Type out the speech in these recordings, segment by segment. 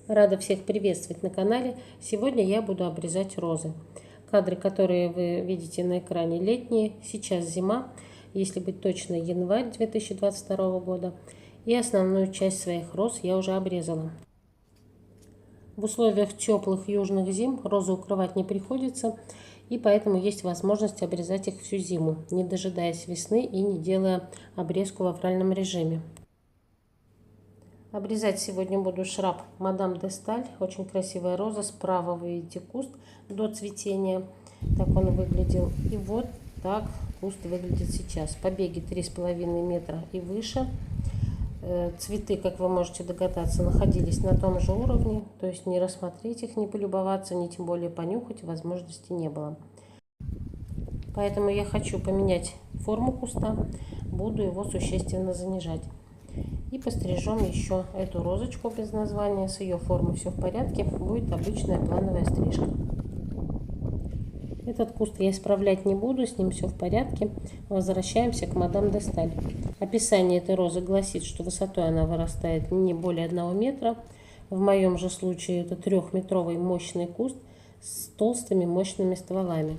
Рада всех приветствовать на канале. Сегодня я буду обрезать розы. Кадры, которые вы видите на экране, летние. Сейчас зима, если быть точно, январь 2022 года. И основную часть своих роз я уже обрезала. В условиях теплых южных зим розы укрывать не приходится, и поэтому есть возможность обрезать их всю зиму, не дожидаясь весны и не делая обрезку в авральном режиме. Обрезать сегодня буду шраб Мадам де Сталь. Очень красивая роза. Справа вы видите куст до цветения. Так он выглядел. И вот так куст выглядит сейчас. Побеги 3,5 метра и выше. Цветы, как вы можете догадаться, находились на том же уровне. То есть не рассмотреть их, не полюбоваться, ни тем более понюхать возможности не было. Поэтому я хочу поменять форму куста. Буду его существенно занижать. И пострижем еще эту розочку без названия. С ее формой все в порядке. Будет обычная плановая стрижка. Этот куст я исправлять не буду. С ним все в порядке. Возвращаемся к Мадам де Сталь. Описание этой розы гласит, что высотой она вырастает не более 1 метра. В моем же случае это 3-метровый мощный куст с толстыми мощными стволами,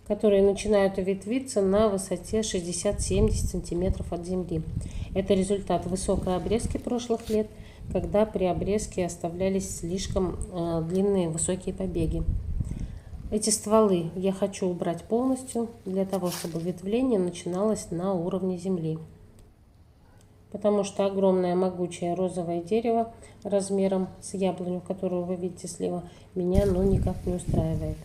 которые начинают ветвиться на высоте 60-70 сантиметров от земли. Это результат высокой обрезки прошлых лет, когда при обрезке оставлялись слишком длинные высокие побеги. Эти стволы я хочу убрать полностью, для того, чтобы ветвление начиналось на уровне земли. Потому что огромное могучее розовое дерево размером с яблоню, которую вы видите слева, меня никак не устраивает.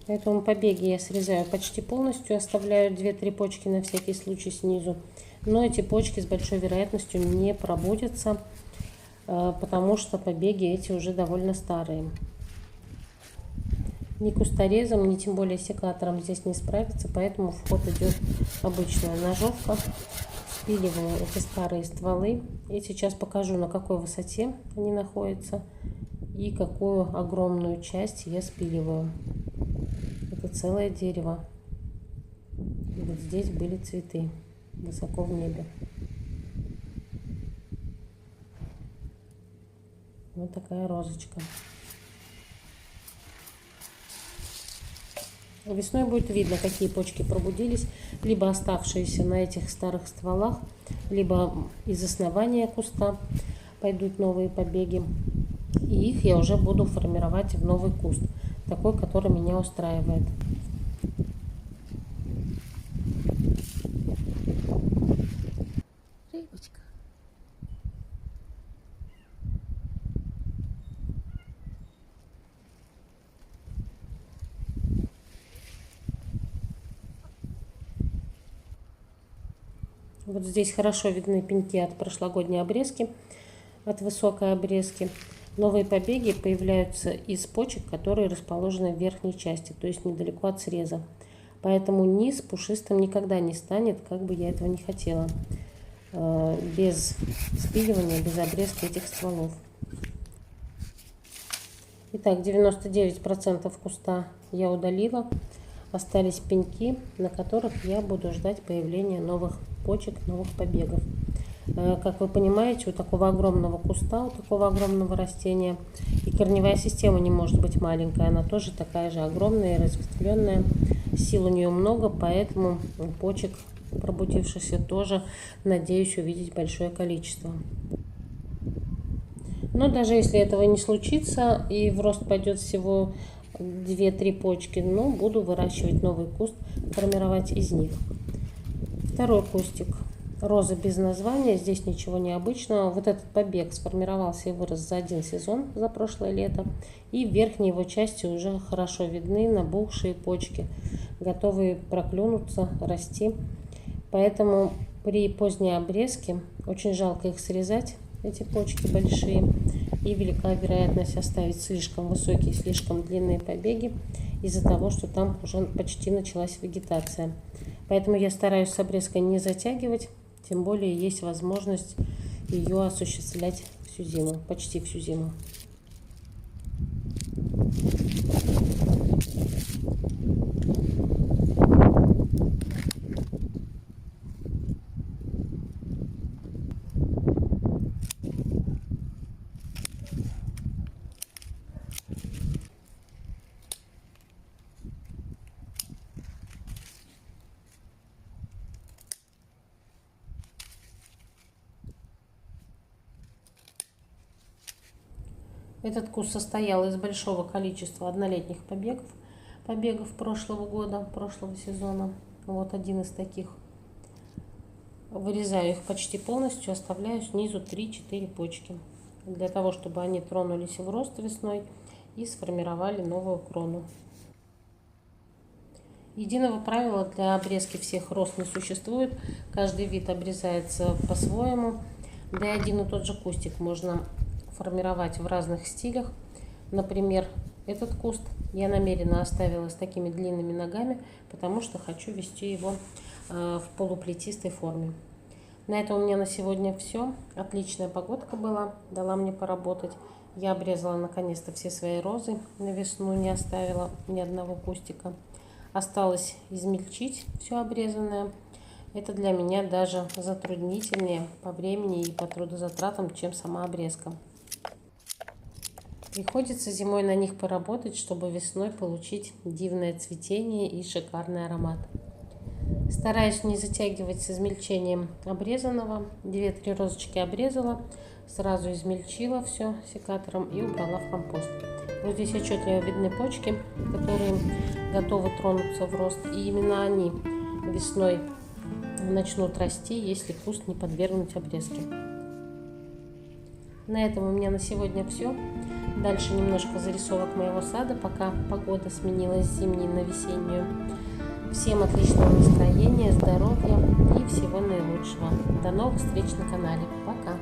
Поэтому побеги я срезаю почти полностью, оставляю 2-3 почки на всякий случай снизу. Но эти почки с большой вероятностью не пробудятся, потому что побеги эти уже довольно старые. Ни кусторезом, ни тем более секатором здесь не справится, поэтому в ход идет обычная ножовка. Спиливаю эти старые стволы. И сейчас покажу, на какой высоте они находятся и какую огромную часть я спиливаю. Это целое дерево. И вот здесь были цветы высоко в небе. Вот такая розочка. Весной будет видно, какие почки пробудились, либо оставшиеся на этих старых стволах, либо из основания куста пойдут новые побеги. И их я уже буду формировать в новый куст, такой, который меня устраивает. Рыбочка. Вот здесь хорошо видны пеньки от прошлогодней обрезки, от высокой обрезки. Новые побеги появляются из почек, которые расположены в верхней части, то есть недалеко от среза. Поэтому низ пушистым никогда не станет, как бы я этого не хотела, без спиливания, без обрезки этих стволов. Итак, 99% куста я удалила. Остались пеньки, на которых я буду ждать появления новых почек, новых побегов. Как вы понимаете, у такого огромного куста, у такого огромного растения и корневая система не может быть маленькая. Она тоже такая же огромная и разветвленная. Сил у нее много, поэтому почек, пробудившихся, тоже надеюсь увидеть большое количество. Но даже если этого не случится и в рост пойдет всего 2-3 почки, но буду выращивать новый куст, формировать из них. Второй кустик. Роза без названия, здесь ничего необычного. Вот этот побег сформировался и вырос за 1 сезон, за прошлое лето. И в верхней его части уже хорошо видны набухшие почки, готовые проклюнуться, расти. Поэтому при поздней обрезке очень жалко их срезать, эти почки большие. И велика вероятность оставить слишком высокие, слишком длинные побеги из-за того, что там уже почти началась вегетация. Поэтому я стараюсь с обрезкой не затягивать. Тем более есть возможность ее осуществлять всю зиму, почти всю зиму. Этот куст состоял из большого количества однолетних побегов прошлого года, прошлого сезона. Вот один из таких. Вырезаю их почти полностью, оставляю снизу 3-4 почки, для того, чтобы они тронулись в рост весной и сформировали новую крону. Единого правила для обрезки всех роз не существует, каждый вид обрезается по-своему, да и один и тот же кустик можно формировать в разных стилях. Например, этот куст я намеренно оставила с такими длинными ногами, потому что хочу вести его в полуплетистой форме. На этом у меня на сегодня все. Отличная погодка была, дала мне поработать. Я обрезала наконец-то все свои розы на весну, не оставила ни одного кустика. Осталось измельчить все обрезанное. Это для меня даже затруднительнее по времени и по трудозатратам, чем сама обрезка. Приходится зимой на них поработать, чтобы весной получить дивное цветение и шикарный аромат. Стараюсь не затягивать с измельчением обрезанного. 2-3 розочки обрезала, сразу измельчила все секатором и убрала в компост. Вот здесь отчетливо видны почки, которые готовы тронуться в рост. И именно они весной начнут расти, если куст не подвергнуть обрезке. На этом у меня на сегодня все. Дальше немножко зарисовок моего сада, пока погода сменилась с зимней на весеннюю. Всем отличного настроения, здоровья и всего наилучшего. До новых встреч на канале. Пока!